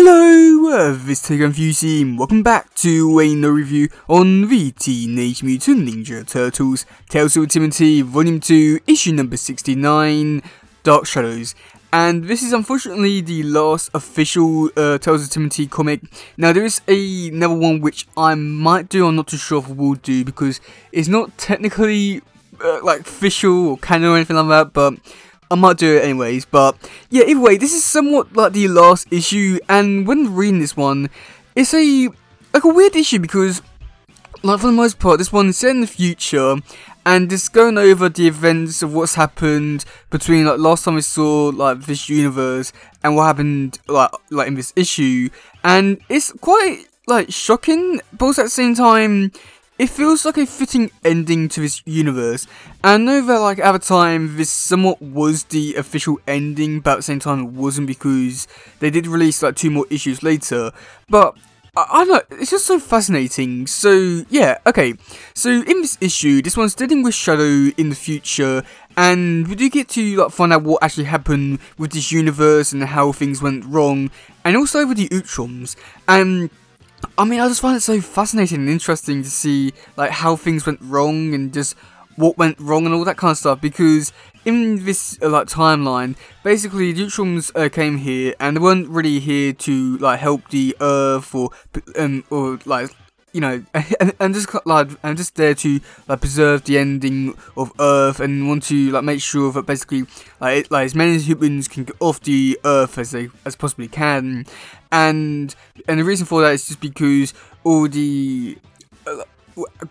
Hello, this is teddygaming. Welcome back to another review on the Teenage Mutant Ninja Turtles Tales of Timothy Volume 2, issue number 69, Dark Shadows. And this is unfortunately the last official Tales of Timothy comic. Now there is another one which I might do, I'm not too sure if I will do, because it's not technically like official or canon or anything like that, but I might do it anyways. But yeah, either way, this is somewhat like the last issue, and when reading this one, it's a weird issue because, like, for the most part, this one is set in the future, and it's going over the events of what's happened between like last time we saw like this universe and what happened like in this issue, and it's quite like shocking, but also at the same time, it feels like a fitting ending to this universe. And I know that like at the time this somewhat was the official ending, but at the same time it wasn't, because they did release like 2 more issues later. But I don't know, it's just so fascinating. So yeah, okay. So in this issue, this one's dealing with Shadow in the future, and we do get to like find out what actually happened with this universe and how things went wrong, and also with the Utroms. And I mean, I just find it so fascinating and interesting to see like how things went wrong and just what went wrong and all that kind of stuff, because in this like timeline, basically the Utroms came here and they weren't really here to like help the Earth or like, you know, and just there to like preserve the ending of Earth and want to like make sure that basically like as many humans can get off the Earth as they possibly can, and the reason for that is just because all the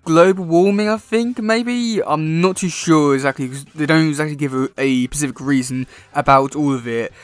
global warming, I think, maybe, I'm not too sure exactly, because they don't exactly give a specific reason about all of it.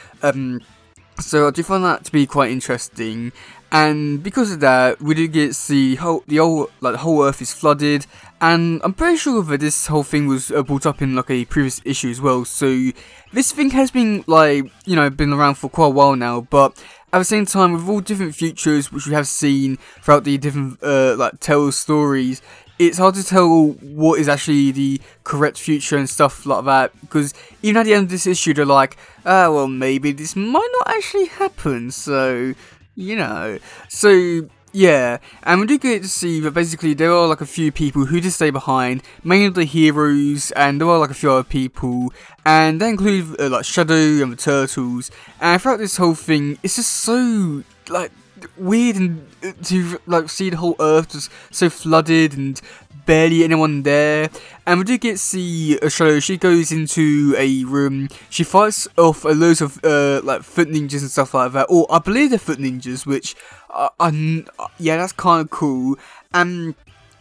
So I do find that to be quite interesting, and because of that, we do get to see how the whole Earth is flooded, and I'm pretty sure that this whole thing was brought up in like a previous issue as well. So this thing has been like, you know, been around for quite a while now, but at the same time, with all different futures which we have seen throughout the different like Tales stories, it's hard to tell what is actually the correct future and stuff like that, because even at the end of this issue they're like, oh well, maybe this might not actually happen, so, you know. So yeah, and we do get to see that basically there are like a few people who did stay behind, mainly the heroes, and there are like a few other people, and they include like Shadow and the Turtles. And throughout this whole thing, it's just so like weird, and to like see the whole Earth just so flooded and barely anyone there. And we do get to see Shadow. She goes into a room, she fights off loads of like foot ninjas and stuff like that, or I believe they're foot ninjas, which yeah, that's kind of cool. And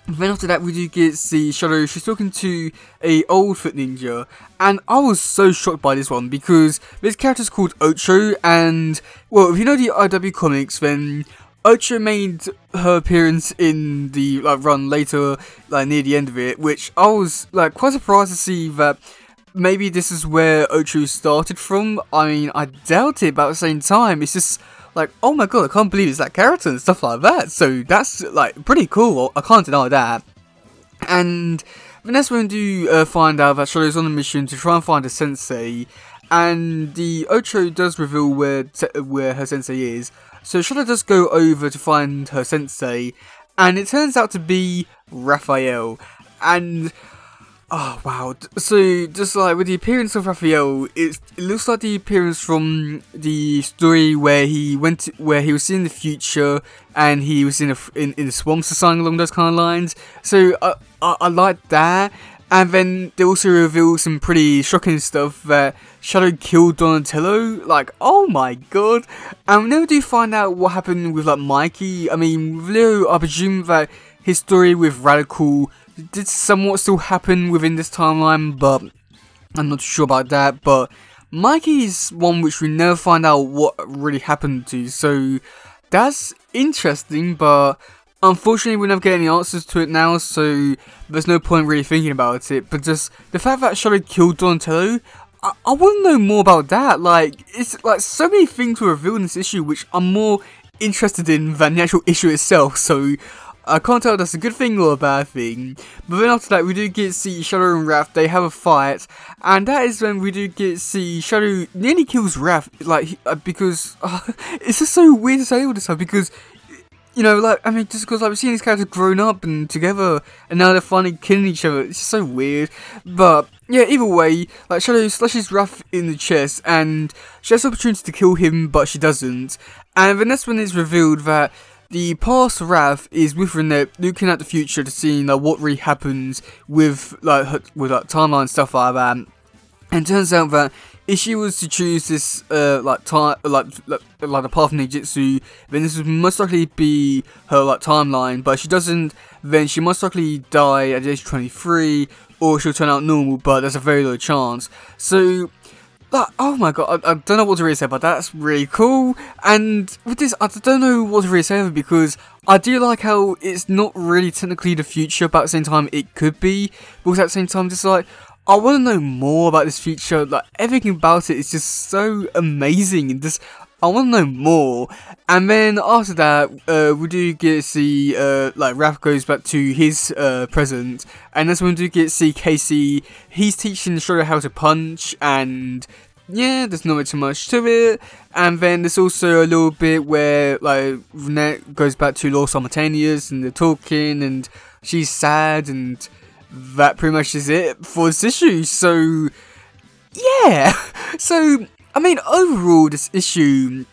then after that, we do get to see Shadow. She's talking to a old foot ninja, and I was so shocked by this one, because this character's called Ocho, and well, if you know the IW comics, then Ocho made her appearance in the like run later, like near the end of it, which I was like quite surprised to see that maybe this is where Ocho started from. I mean, I doubt it, but at the same time, it's just like, oh my god, I can't believe it's that character and stuff like that. So that's like pretty cool, I can't deny that. And then that's when we do find out that Shadow's on a mission to try and find a sensei, and the Ocho does reveal where her sensei is. So Shadow does go over to find her sensei, and it turns out to be Raphael. And oh wow, so just like with the appearance of Raphael, it looks like the appearance from the story where he was in the future and he was in the swamps or something along those kind of lines. So I like that. And then they also reveal some pretty shocking stuff, that Shadow killed Donatello, like, oh my god. And then we do find out what happened with like Mikey. I mean, with Leo, I presume that his story with Radical did somewhat still happen within this timeline, but I'm not sure about that. But Mikey's one which we never find out what really happened to, so that's interesting, but unfortunately we never get any answers to it now, so there's no point really thinking about it. But just the fact that Shadow killed Donatello, I want to know more about that. Like, it's like so many things were revealed in this issue which I'm more interested in than the actual issue itself, so I can't tell if that's a good thing or a bad thing. But then after that, we do get to see Shadow and Wrath, they have a fight, and that is when we do get to see Shadow nearly kills Wrath, like, because, it's just so weird to say all this stuff, because, you know, like, I mean, just because, like, we've seen these characters grown up and together, and now they're finally killing each other, it's just so weird. But yeah, either way, like, Shadow slashes Wrath in the chest, and she has the opportunity to kill him, but she doesn't. And then that's when it's revealed that the past Wrath is with Renette, looking at the future to see like what really happens with like timeline and stuff like that. And it turns out that if she was to choose this like the path of Ninjutsu, then this would most likely be her like timeline. But if she doesn't, then she most likely die at the age of 23, or she'll turn out normal. But there's a very low chance. So, like, oh my god, I don't know what to really say about that. That's really cool. And with this, I don't know what to really say about it, because I do like how it's not really technically the future, but at the same time it could be. Because at the same time, just like, I want to know more about this future. Like, everything about it is just so amazing, and just I want to know more. And then after that, we do get to see like Raph goes back to his present, and that's when we do get to see Casey. He's teaching Shadow how to punch, and yeah, there's not too much to it. And then there's also a little bit where like Renette goes back to Law Simultaneous, and they're talking, and she's sad, and that pretty much is it for this issue. So yeah, so I mean, overall, this issue,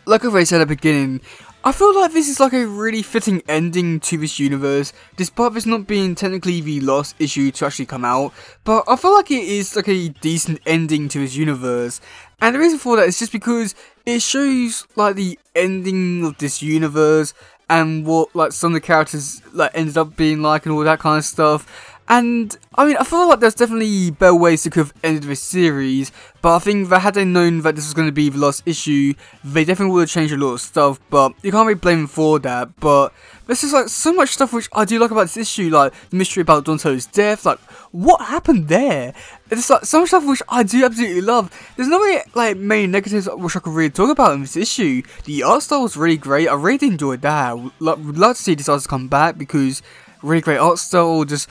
like I've already said at the beginning, I feel like this is like a really fitting ending to this universe, despite this not being technically the last issue to actually come out. But I feel like it is like a decent ending to this universe, and the reason for that is just because it shows like the ending of this universe and what like some of the characters like ended up being like and all that kind of stuff. And I mean, I feel like there's definitely better ways to could have ended this series, but I think that had they known that this was going to be the last issue, they definitely would have changed a lot of stuff. But you can't really blame them for that. But there's just like so much stuff which I do like about this issue, like the mystery about Donto's death, like what happened there. It's like so much stuff which I do absolutely love. There's no really like many negatives which I could really talk about in this issue. The art style was really great. I really enjoyed that. Would love to see this artist come back, because really great art style. Just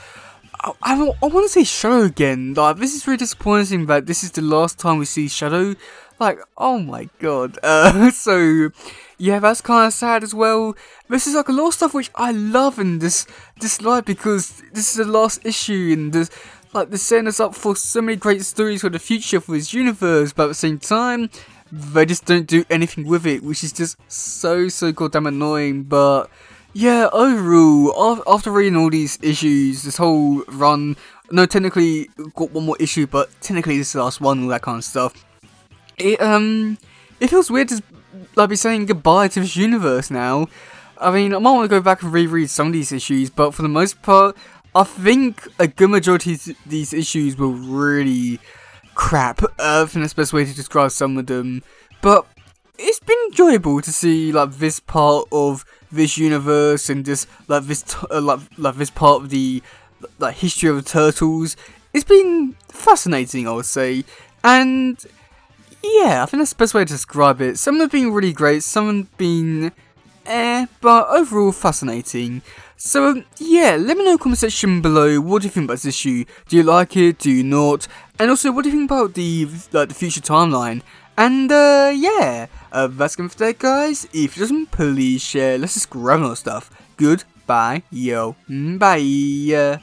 I want to see Shadow again. Like, this is really disappointing that this is the last time we see Shadow. Like, oh my god. So yeah, that's kind of sad as well. This is like a lot of stuff which I love and dislike, because this is the last issue, and this like they're setting us up for so many great stories for the future for this universe. But at the same time, they just don't do anything with it, which is just so goddamn annoying. But yeah, overall, after reading all these issues, this whole run, no, technically got one more issue, but technically this is the last one, all that kind of stuff. It feels weird to like be saying goodbye to this universe now. I mean, I might want to go back and reread some of these issues, but for the most part, I think a good majority of these issues were really crap. I think that's the best way to describe some of them. But it's been enjoyable to see like this part of this universe, and just like this this part of the like history of the Turtles. It's been fascinating, I would say, and yeah, I think that's the best way to describe it. Some have been really great, some have been but overall fascinating. So yeah, let me know in the comment section below, what do you think about this issue? Do you like it? Do you not? And also, what do you think about the future timeline? And yeah, that's gonna be for today, guys. If it doesn't, please share. Let's just grab more stuff. Goodbye, yo, bye.